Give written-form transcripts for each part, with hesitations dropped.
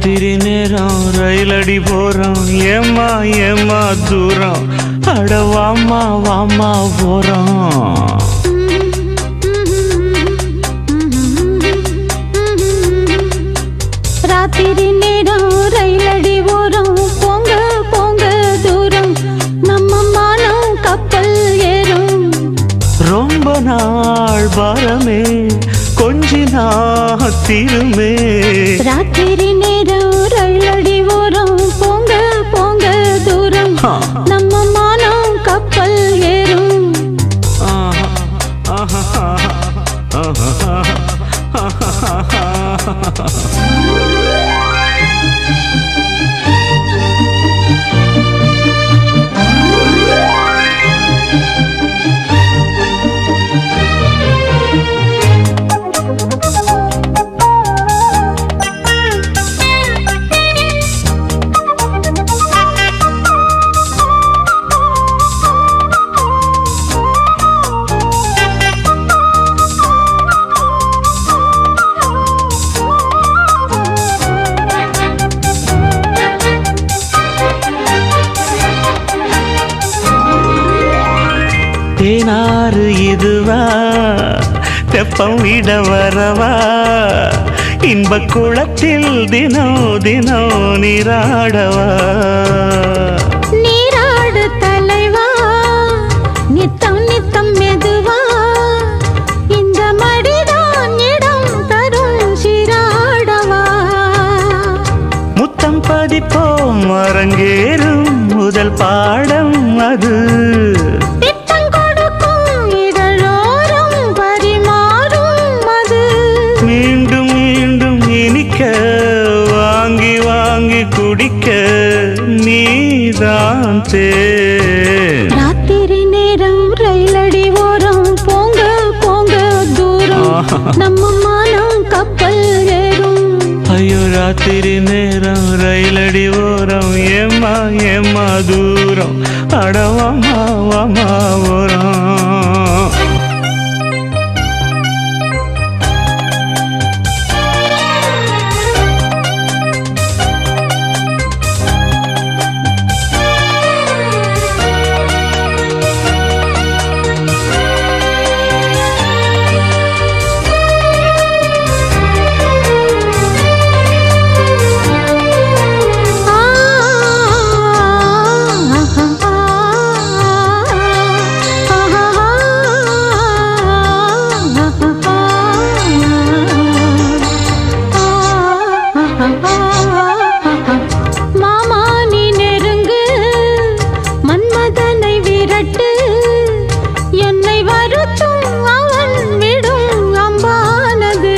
ராத்திரி நேரம் ரயிலடி போறோம் ஏமா ஏமா தூரம் அட வாமா வாமா போறோம் ராத்திரி நேரம் ரயிலடி போறோம் போங்க போங்க தூரம் நம்ம மானம் கப்பல் ஏறும் ரொம்ப நாள் பாரமே கொஞ்சி நாத்திருமே ராத்திரி நேரம் ரயிலடி போறோம் போங்க போங்க தூரம் நம்ம மானம் கப்பல் ஏறும் தேனாறு இதுவா தெப்பம் விட வரவா இன்ப குளத்தில் தினம் தினம் நீராடவா நீராடு தலைவா நித்தம் நித்தம் மெதுவா இந்த மடிதான் இடம் தரும் சீராடவா முத்தம் பதிப்போம் அரங்கேறும் முதல் பாடம் அது மீண்டும் மீண்டும் இனிக்க வாங்கி வாங்கி குடிக்க நீதான் ராத்திரி நேரம் ரயிலடி ஓரம் போங்க போங்க தூரம் நம்ம மானம் கப்பல் ஏறும் ஐயோ ராத்திரி நேரம் ரயிலடி ஓரம் ஏமா ஏமா தூரம் அடவாமா வாமா ஓரம் மாமா நீ நெருங்கு மன்மதனை விரட்டு என்னை வருத்தும் அவன் விடும் அம்பானது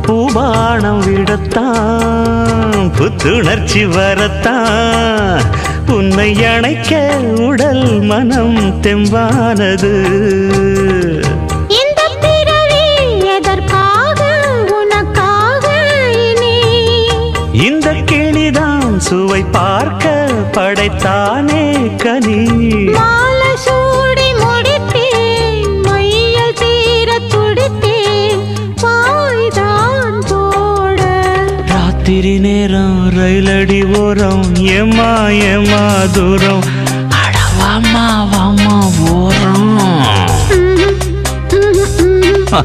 பூபானம் விடத்தான் புத்துணர்ச்சி வரத்தான் உன்னை அணைக்க உடல் மனம் தெம்பானது இந்த கிளிதான் சுவை பார்க்க படைத்தானே கனி மாலை சூடி முடித்தேன் மையல் தீர துடித்தேன் பாய்தான் போட ராத்திரி நேரம் ரயிலடி ஓரம் ஏமா ஏமா தூரம் அட வாமா வாமா ஓரம்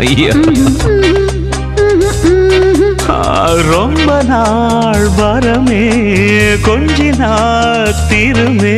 ஐயா ரொம்ப நாள் வரமே கொஞ்சி நாத்திருமே